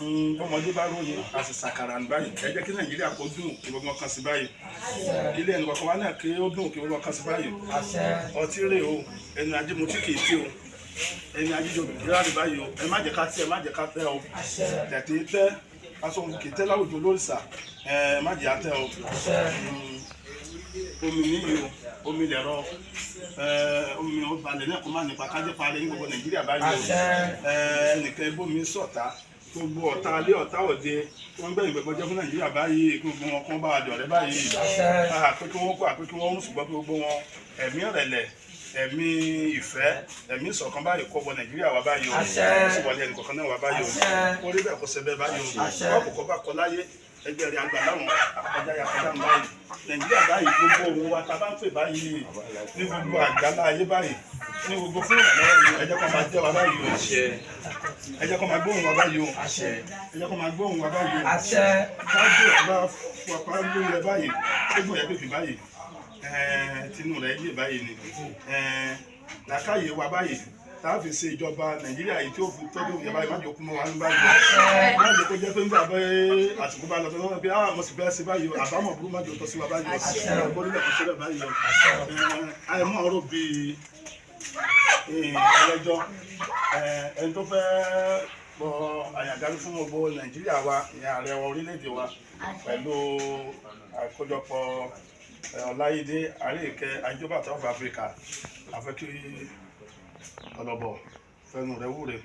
ọmọdé bá ròyìn àti sàkàrà ní báyìí ẹ jẹ́ kí Nàìjíríà kó dùn kí gbogbo kan sí báyìí ilé ẹnì kọ̀ọ̀kan wa náà kí ó dùn kí gbogbo kan sí báyìí ọtí rè o ẹnu ajé mo tí kì í tí o ẹni Àjíjóbàtá rí báyìí o ẹ má jẹ́ ká tí ẹ má jẹ́ ká tẹ́ o tẹ̀tẹ̀ tẹ́ aṣọ kì í tẹ́ láwùjọ lóríṣà ẹ má jẹ́ àtẹ́ o omi níyì o omi lẹ̀rọ omi ọbalẹ̀ náà kó má nípa kájẹ́ parí ní gbogbo Nàìjíríà báyìí o ẹnìkan ibómi sọ̀tá gbogbo ọ̀tá alẹ́ ọ̀tá òde wọ́n gbẹ̀yìn gbẹ̀gbọ́ jẹ́ fún Nàìjíríà báyìí gbogbo wọn kán bá a dọ̀rẹ́ báyìí àpé kí wọ́n kó àpé kí wọ́n ń ṣùgbọ́n gbogbo wọn ẹ̀mí ìrẹ̀lẹ̀ ẹ̀mí ìfẹ́ ẹ̀mí ìṣọ̀kan báyìí kó wọ Nàìjíríà wá báyìí o ó sì wọlé ẹnì kọ̀ọ̀kan náà wá báyìí o orí bẹ́ẹ̀ kó ṣe bẹ́ẹ̀ báyìí o wọ́n kò kọ́ bá kọ láyé ẹgbẹ́ rẹ̀ àgbà láwọn àkọjá yakọjá ń báyìí Nàìjíríà báyìí gbogbo ohun wa ta bá ń pè báyìí ní gbogbo àgbálá ayé báyìí ní gbogbo fún ìrànlọ́wọ́ ẹ jẹ́ kó máa jẹ́ wa báyìí o ẹ jẹ́ kó máa gbóhùn wa báyìí o ẹ jẹ́ kó máa gbóhùn wa báyìí o kájú ọ̀gá fọpá lórí rẹ báyìí gbogbo ẹ̀ pèpè báyìí tinú rẹ̀ yé báyìí ni làákàyè wa báyìí tá a fi ṣe ìjọba Nàìjíríà yìí tí ó fi tọ́jú ìyẹn báyìí má jẹ́ okun mọ́ wa ní báyìí má jẹ́ kó jẹ́ pé nígbà bẹ́ẹ̀ àsìkò bá lọ tó lọ́wọ́ pé mo sì fẹ́ ṣe báyìí o àbámọ̀ burú má jẹ́ òtọ́ sí wa báyìí o gbọ́dọ̀ kò ṣe bẹ́ẹ̀ báyìí o àìmọ́ ọ̀rọ̀ bíi ẹlẹ́jọ́ ẹni tó fẹ́ bọ Àyàn-galú fún gbogbo Nàìjíríà wa ní ààrẹ orílẹ̀-èdè wa pẹ̀lú àkójọpọ̀ Ọláyídé Àríké Ajíjóbàtá of Africa àfẹ́kí ọlọ́bọ̀ fẹnu rẹ̀ wúre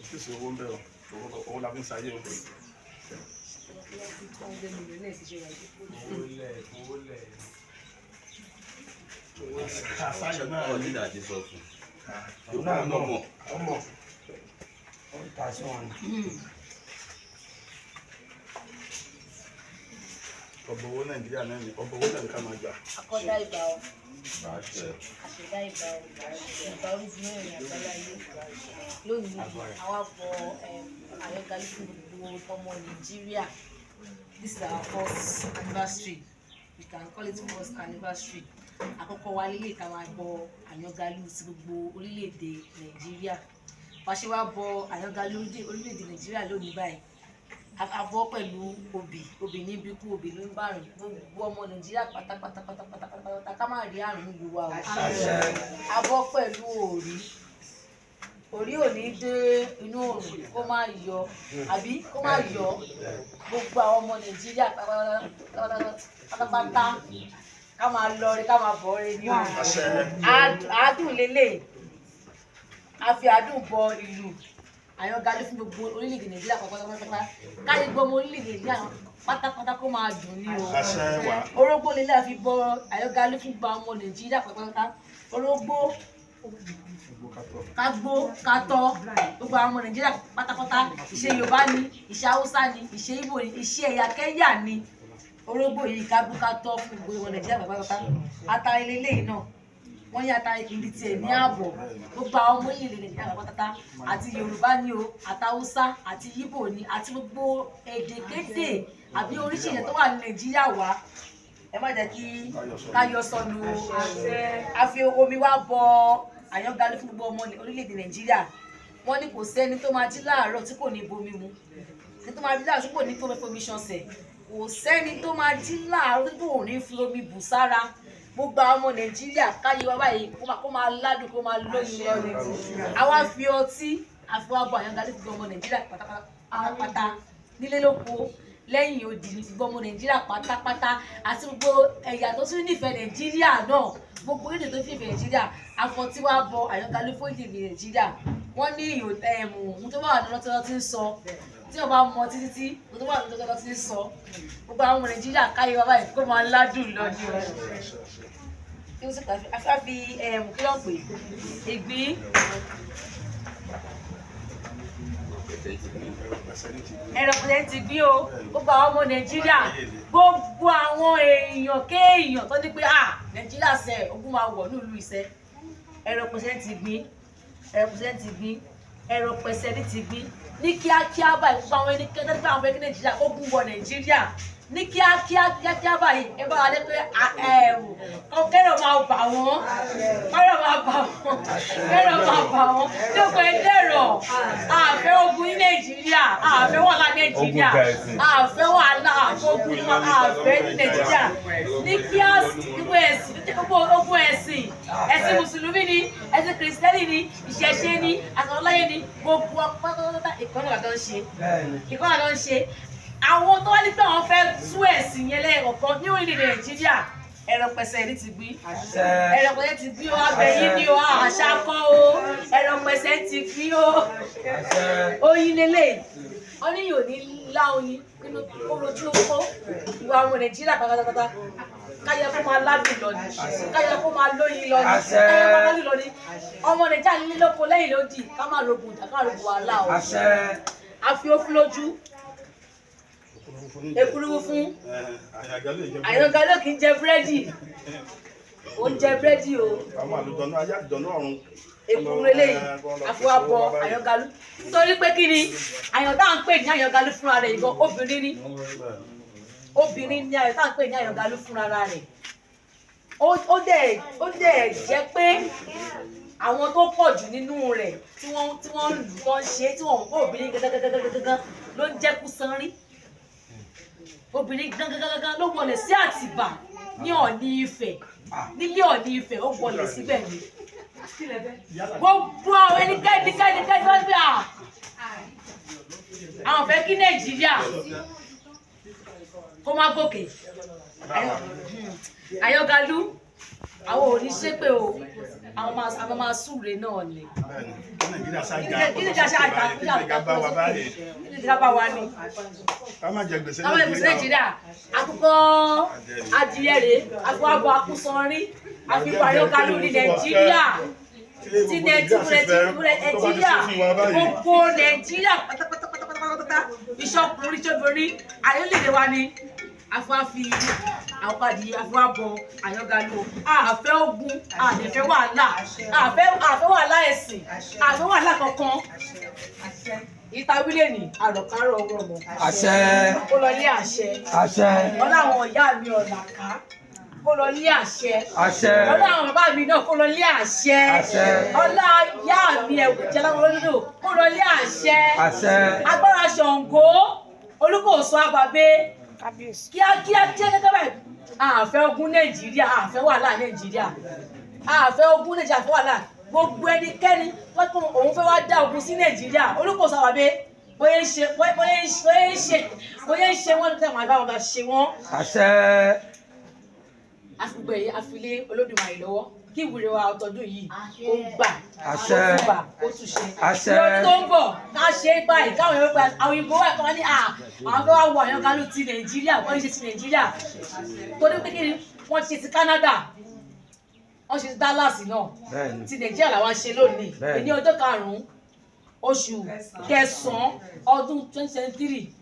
ìpèsè owó ń bẹ̀rọ owó la fi ń sayé o. Ọ̀bọ̀ owó Nàìjíríà náà ni ọ̀bọ̀ owó náà ní ká máa gbà. Akọ́dá ìgbà ọ̀. Àṣẹdá ìgbà ọ̀. Ìgbà oríṣi mẹ́rin àgbáláyé. Lónìí, àwa bọ Àyàn-galú fún gbogbo ọmọ Nàìjíríà. This is our first anniversary. We can call it first anniversary. Àkọ́kọ́ wa lélẹ̀ ká máa bọ Àyàn-galú sí gbogbo orílẹ̀-èdè Nàìjíríà. Bá ṣe wá bọ Àyàn-galú orílẹ̀-èdè Nàìjíríà lónìí báyìí. A bọ́ pẹ̀lú obì ní bíkú obì ló ń bá rìn gbogbo ọmọ Nàìjíríà pátápátá ká má rí àrùn nílùú wa o. A bọ́ pẹ̀lú òrí ò ní dé inú òrùn kó má yọ àbí kó má yọ gbogbo àwọn ọmọ Nàìjíríà pátápátá ká máa lọ rí ká máa bọ̀ rí ní òrùn. Àádùn lélẹ̀ a fi àádùn bọ ìlú Àyàn-galú fún gbogbo orílẹ̀-èdè Nàìjíríà pátápátá káyé gbọmọ orílẹ̀-èdè Nàìjíríà pátápátá kó máa dùn ní o. Orógbó lélẹ̀ àfi bọ Àyàn-galú fún gbogbo ọmọ Nàìjíríà pátápátá orógbó kágbó kátọ́ gbogbo àwọn ọmọ Nàìjíríà pátápátá ìṣe Yorùbá ni ìṣe Haúsá ni ìṣe Ìgbò ni ìṣe ẹ̀yà Kẹ́nyà ni orógbó yìí kágbó kátọ́ fún gbogbo ọmọ Nàìjíríà pátápátá atare lélẹ́yìn náà wọ́n yá ata ìkìlì tiẹ̀ ní ààbọ̀ gbogbo àwọn ọmọ ilẹ̀ Nàìjíríà pátápátá àti Yorùbá ni o àti Haúsá àti Ìgbò ni àti gbogbo èdèkédè àbí oríṣiríṣi tó wà ní Nàìjíríà wá ẹ má jẹ́ kí káyọ̀ sọnù a fi omi wá bọ Àyàn-galú fún gbogbo ọmọ orílẹ̀-èdè Nàìjíríà wọ́n ní kò sẹ́ni tó máa jí láàárọ̀ tí kò ní bomi mu ẹni tó máa jí láàárọ̀ tí kò ní fomi ṣanṣẹ̀ kò sẹ́ni tó máa jí láàárọ̀ tí kò ní fi omi bù sára gbogbo àwọn ọmọ Nàìjíríà káyé wa báyìí kó máa ládùn kó máa lóyún lọ ní àwa fi ọtí àfiwábọ Àyàn-galú fún gbogbo ọmọ Nàìjíríà pátápátá nílé lóko lẹ́yìn odi ní gbogbo ọmọ Nàìjíríà pátápátá àti gbogbo ẹ̀yà tó tún nífẹ̀ẹ́ Nàìjíríà náà gbogbo èdè tó fi ìfẹ́ Nàìjíríà àfọ̀tíwábọ Àyàn-galú fún ìdè Nàìjíríà wọ́n ní ohun tó bá wà lọ́tọ́ tó ti ń sọ tí wọ́n bá mọ títí ohun tó bá wà lọ́tọ́ tó ti ń sọ gbogbo àwọn ọmọ Nàìjíríà káyé wa báyìí kó máa ládùn lọ ní ọ̀rọ̀ kí ó sì kàfi afáfi kí ló ń pè ìgbín ẹ̀rọ pẹ̀lẹ́ ti gbí o gbogbo àwọn ọmọ Nàìjíríà gbogbo àwọn èèyàn kéèyàn tó ní pé Nàìjíríà ṣe ogun máa wọ̀ nílùú iṣẹ́ ẹ̀rọ pẹ̀lẹ́ ti gbí ẹ̀rọ pẹ̀lẹ́ ti gbí ní kíákíá báyìí gbogbo àwọn ẹni kẹ́tẹ́ tí àwọn ẹgbẹ́ Nàìjíríà ogun wọ Nàìjíríà ní kíákíá báyìí ẹ bá wà lé pé kẹ́rọ̀ máa bà wọ́n tí ó pẹ́ dẹ̀rọ̀ Nàìjíríà àfẹ́ wàhálà Nàìjíríà àfẹ́ wàhálà àfọ́gùn àfẹ́ Nàìjíríà ní kí á gbogbo ẹ̀sìn mùsùlùmí ni ẹ̀sìn kìrìsìtẹ́nì ni ìṣẹ̀ṣe ni àtọ̀láyé ni gbogbo pátápátá ìkọ́nà ló ń ṣe àwọn tó wá ní pé àwọn fẹ́ tú ẹ̀sìn yẹn lẹ́ẹ̀kọ̀kan ní orílẹ̀-èdè Nàìjíríà ẹ̀rọ pẹ̀sẹ̀ ní ti gbí ẹ̀rọ pẹ̀sẹ̀ ti gbí ó abẹ́yìn ni ó àṣà kọ́ ó ẹ̀rọ pẹ̀sẹ̀ ti gbí ó oyin lélẹ̀ wọ́n ní yóò ní lá oyin nínú ojú owó ìwà ọmọ Nàìjíríà pátápátá káyọ̀ kó máa ládùn lọ ní káyọ̀ kó máa lóyin lọ ní káyọ̀ kó máa ládùn lọ ní ọmọ Nàìjíríà nílé lóko lẹ́yìn lódì ká máa rogun ìjà ká máa rogun wàhálà o àfi ó fún lójú èkúrú fún Àyàn-galú kì í jẹ búrẹ́dì ó ń jẹ búrẹ́dì o èkúrú eléyìí àfọwọ́bọ Àyàn-galú nítorí pé kí ni àyàn tá à ń pè ní Àyàn-galú fúnra rẹ̀ ìbọn obìnrin ni àyàn tá à ń pè ní Àyàn-galú fúnra rẹ̀ ó dẹ̀ jẹ́ pé àwọn tó pọ̀ jù nínú rẹ̀ tí wọ́n lù wọ́n ṣe tí wọ́n ń kó obìnrin gangan ló ń jẹ́ kú sanrí obìnrin gangan ló wọlé sí Àtìbà ní Ọ̀ọ̀ni Ifẹ̀ nílé Ọ̀ọ̀ni Ifẹ̀ ó wọlé síbẹ̀ ni gbogbo àwọn ẹnikẹ́ni wọ́n gbé àwọn fẹ́ kí Nàìjíríà kó má gòkè Àyàn-galú àwọn ò ní ṣépè o àwọn máa súre náà ni Nàìjíríà bá wa ní Nàìjíríà àkùkọ adìyẹ rè àkùkọ abo àkùsọ̀rí àfikún Àyàn-galú ní Nàìjíríà ti Nàìjíríà gbogbo Nàìjíríà pátápátá ìṣọkùnrin ìṣọbìnrin àyọlẹ̀dẹ wa ni afáfi àpàdé afábọ Àyàn-galú àfẹ́ ogun àfẹ́ wàhálà àfẹ́ wàhálà ẹ̀sìn àfẹ́ wàhálà kankan ìtawílẹ̀ ní àròkárò ọwọ́ ọmọ kó lọ ní àṣẹ ọlá àwọn ìyá mi ọ̀làká kó lọ ní àṣẹ ọlá àwọn bàbá mi náà kó lọ ní àṣẹ ọlá ìyá mi ẹ̀wùjẹ́ láwọn olódò kó lọ ní àṣẹ agbára Ṣàngó Olúkòso Àbàbé kíákíá gẹ́gẹ́ báyìí àfẹ́ ogun Nàìjíríà àfẹ́ wàhálà Nàìjíríà àfẹ́ ogun Nàìjíríà àfẹ́ wàhálà gbogbo ẹnikẹ́ni wọ́n kọ́ òun fẹ́ wá dá ogun sí Nàìjíríà Olúkòso Àbàbé bóyá ń ṣe wọ́n tẹ̀ wọ́n àbáwọn bá ṣe wọ́n. àfìgbè yìí àfilé Olódùmarè lọ́wọ́ kí ìwúre wa ọtọdún yìí ó gbà ó túbà ó túṣe lọ́dún tó ń bọ̀ ká ṣe é báyìí káwọn èèyàn gba àwọn ìbò wà kí wọ́n ní àwọn fẹ́ wá wo Àyàn-galú ti Nàìjíríà wọ́n ṣe ti Nàìjíríà torí pé kí ni wọ́n ṣe ti Canada wọ́n ṣe ti Dallas náà ti Nàìjíríà làwọn ṣe lónìí ní ọjọ́ 5 oṣù kẹsàn-án ọdún 2023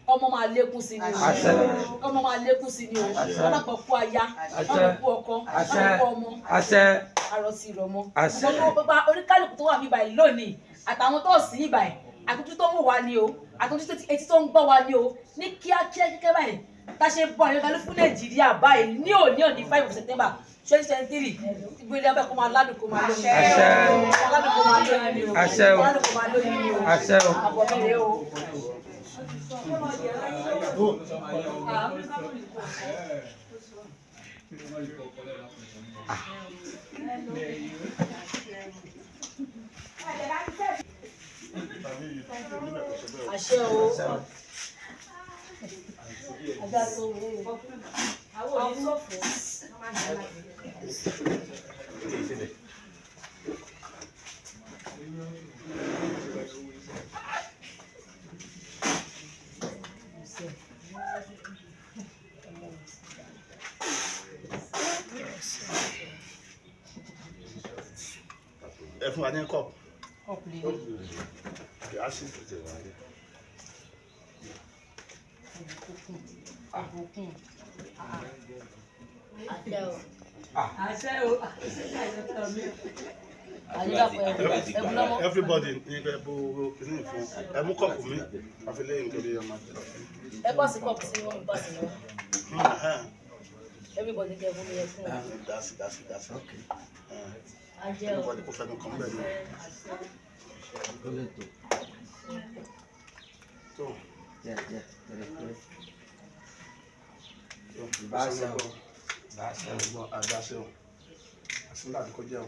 ọmọ máa lékún sí ni o ọmọ máa lékún sí ni o ọlọpàá kú aya ọlọpàá kú ọkọ ọlọpàá ọmọ àròsí ìrọmọ gbogbo oníkálùkù tó wà ní ìbàyìí lónìí àtàwọn tó sì ìbàyìí àtúntò tó ń wò wá ní o àtúntò etí tó ń gbọ́ wá ní o ní kíákíá kíkẹ́ báyìí tá a ṣe bọ Àyàn-galú fún Nàìjíríà báyìí ní òní 5 September 2023 ìgbélé abẹ́ kó máa ládùn kó máa lóyún ládùn kó máa lóyún ni o ládùn kó máa lóyún ni o àbọ̀ mi rè o. Àṣẹ o. Ẹ fún wa ní kọ́ọ̀pù. Everybody ẹ mú kọ́ọ̀pù mi àfi lẹ́yìn nítorí ọmọ àti ẹ bọ́ sí kọ́ọ̀pù sí wọn bọ́ sí wọn. Everybody get fún mi ẹ fún wọn. That's okay. Everybody kò fẹ́ mi kàn bẹ́ẹ̀ ni. tó Báṣẹ o. ẹ̀gbọ́n àdáṣe o àsìlá àdúgbò jẹ́ o.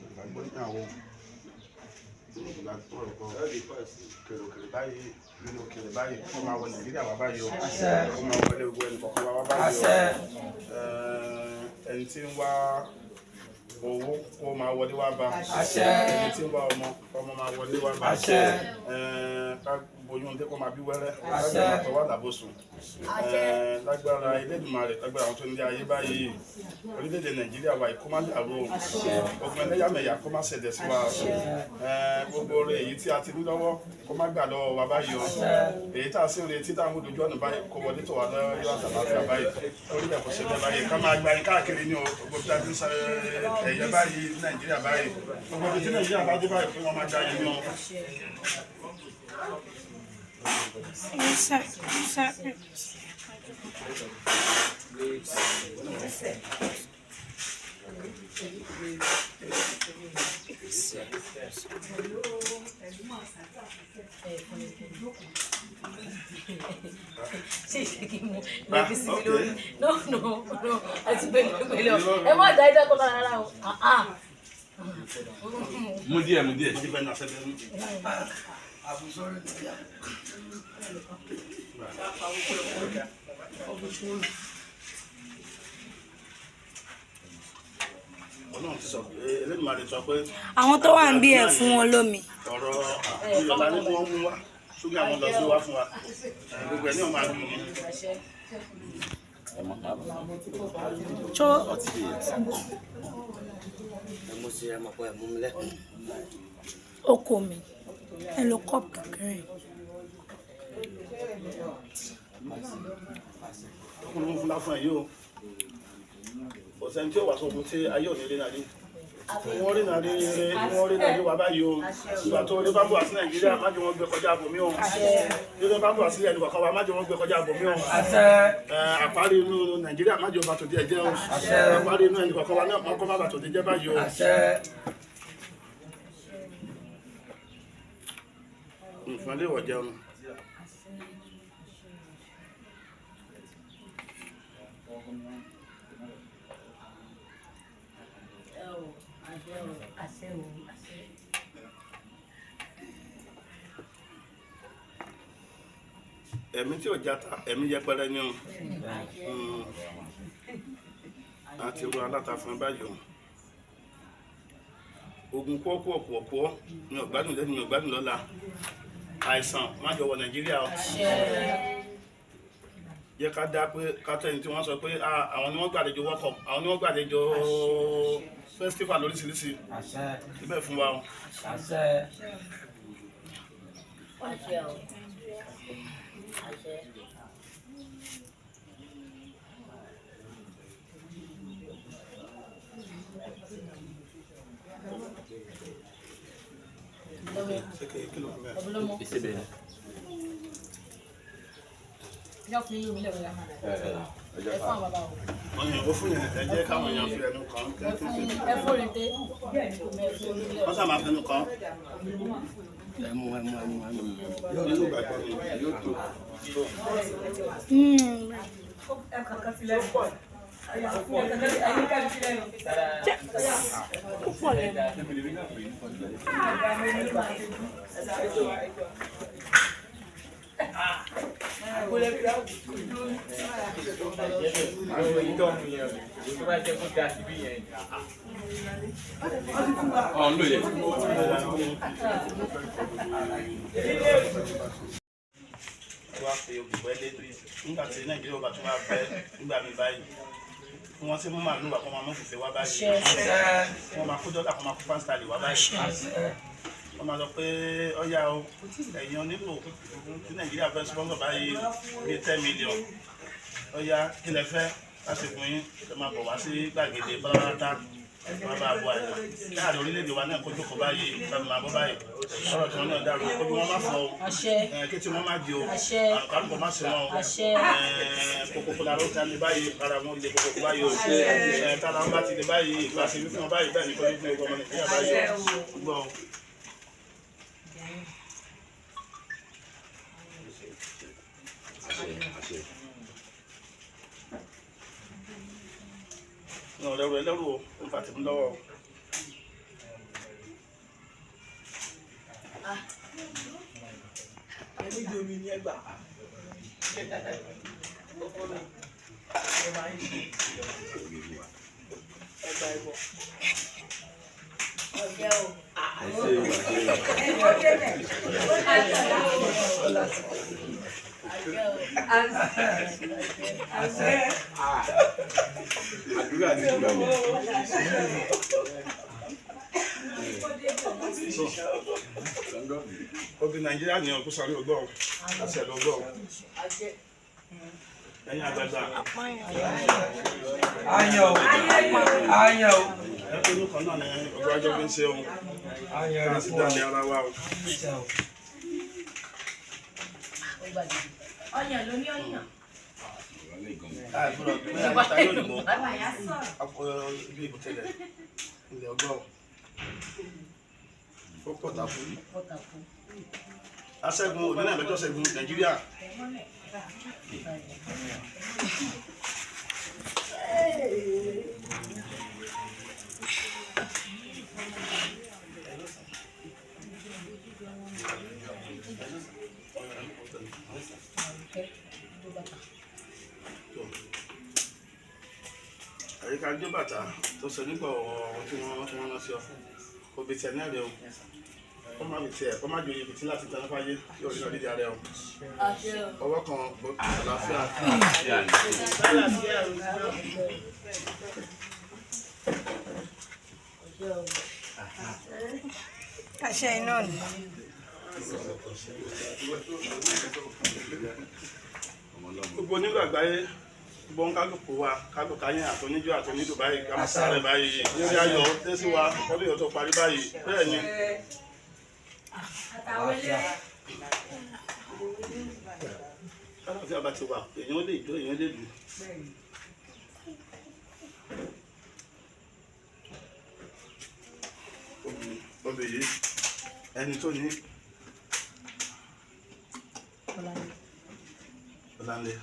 ìgbàgbọ́ ìyàwó kèrèkèrè báyìí nínú kèrè báyìí kó máa wọ Nàìjíríà wá báyìí o kó máa wọlé gbogbo ẹnì kọ̀ọ̀kan wá báyìí o ẹni tí ń wá owó kó máa wọlé wá bá ẹni tí ń wá ọmọ máa wọlé wá bá ká boyún dé kó máa bí wẹ́rẹ́ lágbára tó wà lábòsùn lágbára Elédùmarè lágbára àwọn tó ń lé ayé báyìí orílẹ̀-èdè Nàìjíríà wa kó má dàrú ogun ẹlẹ́yàmẹ̀yà kó má ṣẹlẹ̀ sí wa gbogbo rẹ̀ èyí tí a ti ní lọ́wọ́ kó má gbà lọ́wọ́ wa báyìí o èyí tá a sì ń retí táwọn olójú ọ̀nà báyìí kó wọlé tó wà lọ́yọ́ àtàlàfíà báyìí orí ẹ̀ kò ṣe bẹ́ẹ̀ báyìí ká máa gba yín káàkiri ní o gbogbo tí a ti ń sọ ẹ̀yẹ báyìí Nàìjíríà báyìí gbogbo tí Nàìjíríà bá dé báyìí fún wọn máa gba yín ní o. No, àti pẹ̀lú ẹ má dá ẹjọ́ kọ́ta rárá o. Mú díẹ̀. Ọlọ́run ti sọ Elédùmarè sọ pé àwọn tó wà ń bí ẹ̀ fún wọn lómi. ọ̀rọ̀ ìyọ̀lá ní wọ́n mú wá ṣúgbọ́n àwọn lọ sí wá fún wa gbogbo ẹ̀ ní ọmọ àdúgbò ni. tó oko mi ẹ lo kọ́ọ̀pù kékeré. ọkùnrin ń fúnlá fún ẹ yìí o ọ̀sẹ̀ tí ó wà sókun tí ayé òní rí nàdí wọ́n rí nàdí rere wọ́n rí nàdí wà báyìí o ìgbà tó ní bábù àti Nàìjíríà má jẹ́ wọ́n gbé kọjá àbòmí o ní bábù àti ẹnì kọ̀ọ̀kan wa má jẹ́ wọ́n gbé kọjá àbòmí o àparí inú Nàìjíríà má jẹ́ ọba tòdí ẹ̀jẹ̀ o àparí inú ẹnì kọ̀ọ̀kan wa náà mọ́kọ́ má bà tòdí jẹ́ báyìí o. nǹkan lè wọ̀ jẹun. ẹ̀mí tí ò jata ẹ̀mí yẹpẹrẹ ni o àti ru alátàfún báyìí o ogun kọ́kọ́ ọ̀pọ̀ ní ọ̀gbádùn lẹ́nu ní ọ̀gbádùn lọ́la àìsàn má jọ wọ Nàìjíríà o yẹ ká dá pé kátẹ́yìn tí wọ́n sọ pé àwọn ni wọ́n gbàlejò World Cup àwọn ni wọ́n gbàlejò festival lóríṣiríṣi síbẹ̀ fún wa o. Ó fún yẹn ẹ jẹ́ káwọn èèyàn fi ẹnu kàn wọ́n sábà fẹnu kàn nínú ìgbàgbọ́ ni yóò tó. Wá pé olùgbọ́ ẹlẹ́dìrí nígbà tí Nàìjíríà bá tún wá pẹ́ nígbà mi báyìí wọ́n ti mú màálù wá kó máa mú fìfẹ́ wá báyìí wọ́n máa kó dọ́là kó máa kó pásítálì wá báyìí wọ́n máa sọ pé ọ̀yà o ẹ̀yin onílù tí Nàìjíríà fẹ́ sponsor báyìí bí 10 million ọ̀yà kí lẹ fẹ́ láti fún yín ẹ máa bọ̀ wá sí gbàgede báláwátá wọn bá bọ àyà láàrin orílẹ̀-èdè wa náà kójú kọ báyìí ká máa bọ́ báyìí ọ̀rọ̀ tí wọn náà dàrú kójú wọn má fọ kí tí wọn má di o àlùkò má sọ wọn kókókó la ló ta lé báyìí ara wọn lè kókókó báyìí o tára wọn bá ti lè báyìí ìgbà sí fífún wọn báyìí bẹ́ẹ̀ ni kójú fún ọmọ Nàìjíríà báyìí gbọ́. Lẹ́rù o ń fa tèmi lọ́wọ́ o. Ẹni di omi ní ẹgbà. Ẹgbà ẹ̀bọ̀. Ọ̀jẹ̀ o. Àdúrà ní ìgbà wo. Obì Nàìjíríà ní ọkùnrin sáré ọgbọ́n àti ẹ̀dọ̀ ọgbọ́n ẹ̀yìn àgbàgbà. Ayọ̀ o. Ayọ̀ o. Ẹ̀kọ́ inú kan náà ni ọgbọ́n ajọ́ fi ń ṣe ohun láti dáadé ara wa o. Ọyàn ló ní ọyàn. Àìfúrọ̀ pé àyíká yóò dìbò bí ìbùtẹ́lẹ̀ ilẹ̀ ọgbọ́n ó pọ̀ tàkù. Aṣẹ́gun òdínà lọ́jọ́ ṣẹ́gun Nàìjíríà. Àríké Ajíjóbàtá tó sọ nípa ọ̀rọ̀ tí wọ́n rán sí ọ kò bí tiẹ̀ náà rẹ o kó má bí tiẹ̀ kó má jòyè bìtí láti tẹnu fáyé tí ò ní lọ dídí ara ẹ o ọwọ́ kan àlàáfíà. Àṣẹ iná ni. Gbogbo onílù àgbáyé gbogbo ń kálukú wa kálukú ayé àtọ́níjọ́ àtọ́níjọ́ báyìí ká máa sáré báyìí lórí ayọ̀ tẹ́sí wa ọdún yóò tó parí báyìí bẹ́ẹ̀ ni. Tí a bá ti wà èèyàn lè jó èèyàn lè lù. Obì yìí ẹni tó ní Ọláńlé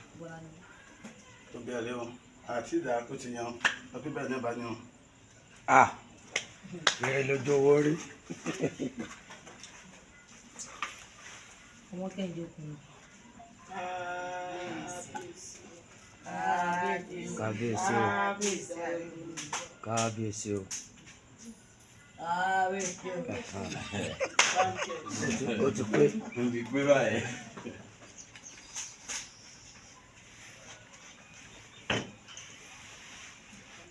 tó bí ẹlẹ́ wọn àti ìdá tó ti yan ọdún bẹ́ẹ̀ ní ìbáni wọn. Eré lójú owó rí. Ọmọ kẹ́hìndé okùnrin. Kábíyèsí o. Kábíyèsí o. Ó ti pé. Mo ti pé báyìí.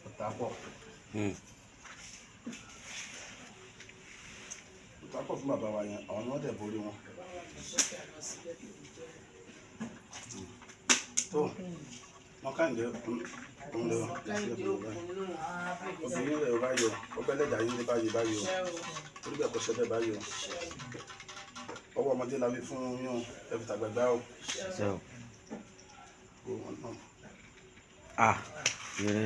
Ọ̀tàpọ̀. Ọ̀tàpọ̀ fún bàbá wa yẹn àwọn ni wọ́n dẹ̀ borí wọn. Tó wọn káyìndé òun lè obìnrin rẹ̀ bá yọ ọgbẹ́ lẹ́dàá yín ní báyìí báyìí o orí bẹ́ẹ̀ kò ṣe bẹ́ẹ̀ báyìí o ọwọ́ ọmọdé la fi fún yín ẹ̀fì tàgbàgbà o. Eré.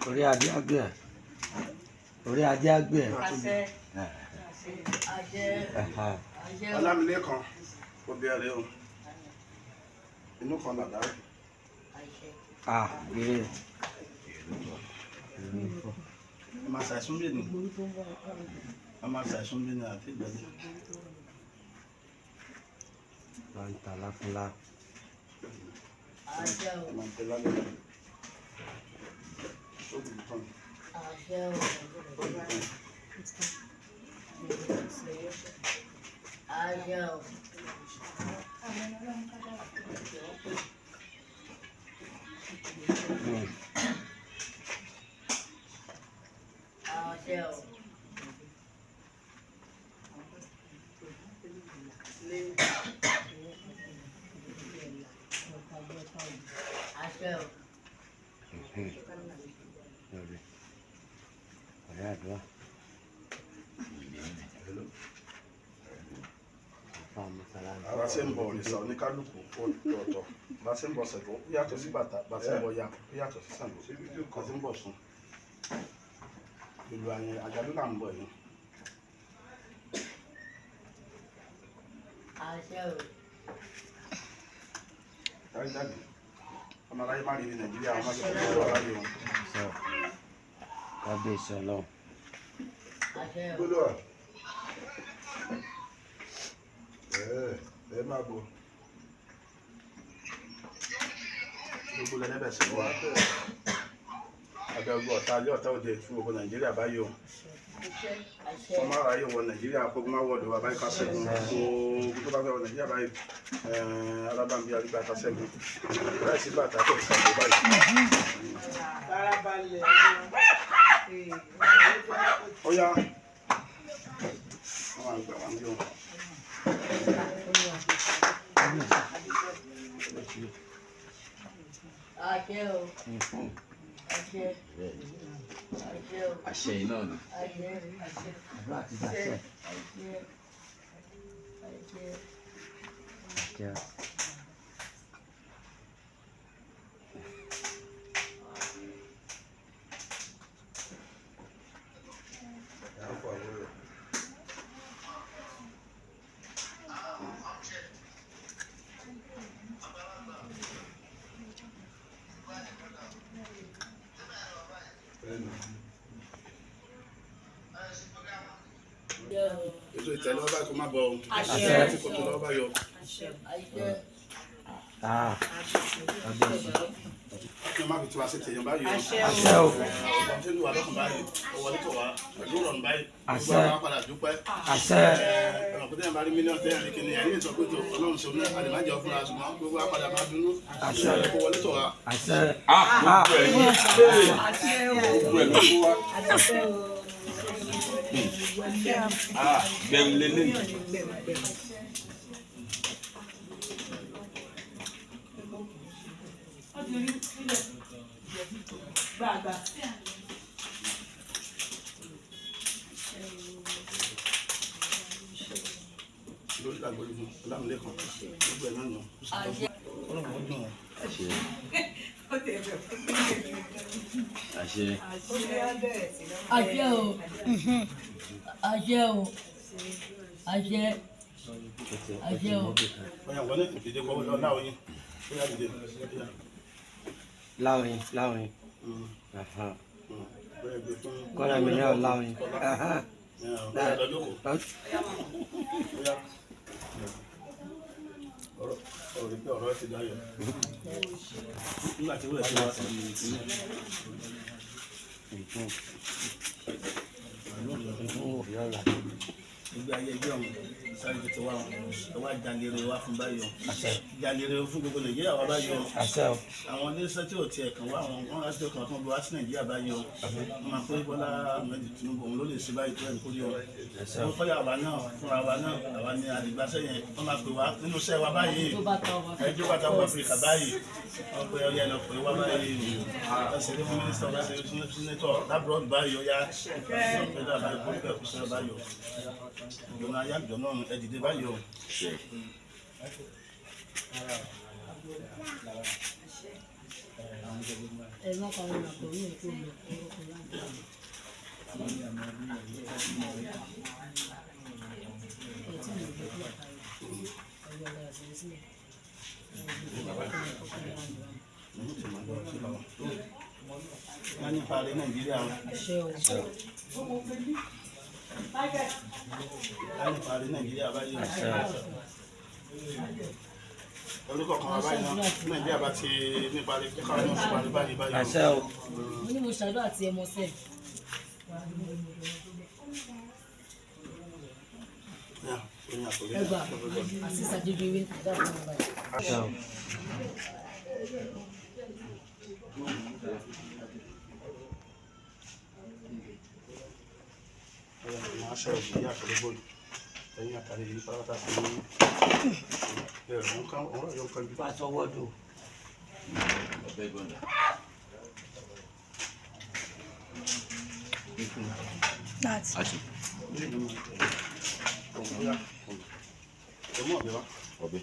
Orí adé àgbẹ̀. Orí adé àgbẹ̀. Ọlámilékan obìnrin o inú kan bàbá rẹ̀. Eré. Ẹ máa ṣàìsùn bí ni ẹ máa ṣàìsùn bí ni àti ìgbẹ́lẹ̀. Máa ń ta láfúnlá. Ẹ máa ń tẹ lálẹ́ lọ. Ó kù tán. àṣẹ o. Àṣẹ o. Àṣẹ o. Ọ̀rẹ́ àdúrà. Bá ṣe ń bọ òrìṣà oníkálukú ọ̀tọ̀, bá ṣe ń bọ Ṣàngó ó yàtọ̀ sí bàtà, bá ṣe ń bọ ya ó yàtọ̀ sí Ṣàngó, bá ṣe ń bọ Ọ̀ṣun. Ìlú Ayeye Àyàn-galú là ń bọ̀ yìí. Àṣẹ o. Dájúdájú, ọmọ aráyé má rí ní Nàìjíríà, ọmọ aṣọ ìlú aráyé wọn. Kábíyèsí Ọlọ́run. Àṣẹ o. Gbọ́dọ̀ ẹ máa bọ̀. Gbogbo lẹ́lẹ́bẹ̀ sí wa. Abẹ́gbọ́ ọ̀tá alẹ́ ọ̀tá òde fún gbogbo Nàìjíríà báyìí o. Ọmọ aráyé wọ Nàìjíríà kó má wọ̀dọ̀ wa báyìí ká ṣẹ́gun. Gbogbo tó bá fẹ́ wọ Nàìjíríà báyìí alábàmbí arígbà ká ṣẹ́gun. Láì sí bàtà tó ṣàgbé báyìí. Ó yá. Wọ́n á gbà wá ń bí wọn. Àṣẹ o. Àṣẹ. Àṣẹ o. Àṣẹ iná ni. Àṣẹ. Àṣẹ. Àdúrà ti gbàṣẹ. Àṣẹ. Àṣẹ. Jẹ́ Èso ìtẹ̀lọ́wọ́ báyìí kó má bọ̀ ọ́. Àṣẹ. Àti kòtò lọ́wọ́ báyìí o. Àṣẹ. kábíyèsí. Kí wọ́n má fi tiwa sí tèèyàn báyìí o. Àṣẹ o. Wọ́n ti ń lu wa lọ́kàn báyìí. Ó wọlé tó wá. Pẹ̀lú ìrọ̀rùn báyìí. Àṣẹ. Gbogbo àwọn padà dúpẹ́. Àṣẹ. Ọ̀nà kó tẹ́yìn bá rí mílíọ̀nù tẹ́yìn rí kíni ẹ̀yìn sọ pé tó Ọlọ́run ṣe náà àlè má jẹ́ ọkùnrin àṣùmọ́ gbogbo àpàdà máa dunú. Àṣẹ. Kó wọlé tó wá. Àṣẹ. Bẹ̀rù lélẹ̀. Lórí ìgbàgbọ́ ìlú Ọlámilẹ́kan gbogbo ẹ̀ náà nù. Ọlọ́run ó dùn wọn. Àṣẹ. Àṣẹ. Àṣẹ o. Àṣẹ o. Àṣẹ. Àṣẹ o. Ọ̀yà wọlé ìdíje kọ́ wọlé ọ̀la oyin. Ó yà dìde. Láwìn láwìn. Kọ́lá mi ní ọ̀ láwìn. Ọ̀rọ̀ ti dáyọ̀. Nígbà tí wọ́n ti wá sí ìpínlẹ̀. Gbogbo ayé ẹgbẹ́ ọ̀hún sáré tètè wá wọn. Ẹ wá jalere wá fún báyọ̀. Jalere fún gbogbo Nàìjíríà wá báyọ̀. Àwọn iléeṣẹ́ tí ò tiẹ̀ kàn wá àwọn wọn láti ọkàn kan bí wá sí Nàìjíríà báyọ̀. Wọ́n máa pé Bọ́lá Ahmed Tinubu òun ló lè ṣe báyìí tó ẹ̀ kórè ọ̀. Wọ́n kọ́ yàrá náà fúnra wa náà àwa ni àdìgbàsẹ́ yẹn. Wọ́n máa pè wá nínú iṣẹ́ wa báyìí. Ẹjọ́ bàtà wọ Áfíríkà báyìí. Wọ́n pe ọyẹ lọ pé wá báyìí. Ẹsẹ̀ ní fún mínísítà ọ̀gá ṣe sínétọ̀ lábúrò báyìí ó yá. Ọ̀pẹ̀dà báyìí kó bẹ̀rù sọ́ọ́ báyìí o. Ìjọba ayé àjọ náà ẹ dìde báyìí o. Wọ́n ní parí Nàìjíríà o. Wọ́n ní parí Nàìjíríà báyìí o. Orúkọ kan wá báyìí náà Nàìjíríà bá ti ní parí kíkọ́ ní oṣù parí báyìí báyìí o. Àṣẹ o. Mo ní mo ṣàdúrà àti ẹmọ sẹ́ẹ̀. ẹgbà àṣìṣà dídúwé dáàbò náà báyìí. Àṣà o. Máa ṣe ìyá àkọlẹ́gbọ̀n ẹ̀yìn àtàrí yìí pátá sí ẹ̀rọ nǹkan ọ̀rọ̀ yóò kọjú. Pàṣọwọ́dù. Ọbẹ̀ gbọ́dọ̀. Láti. Àṣì. Ọ̀bẹ. Ọbẹ̀.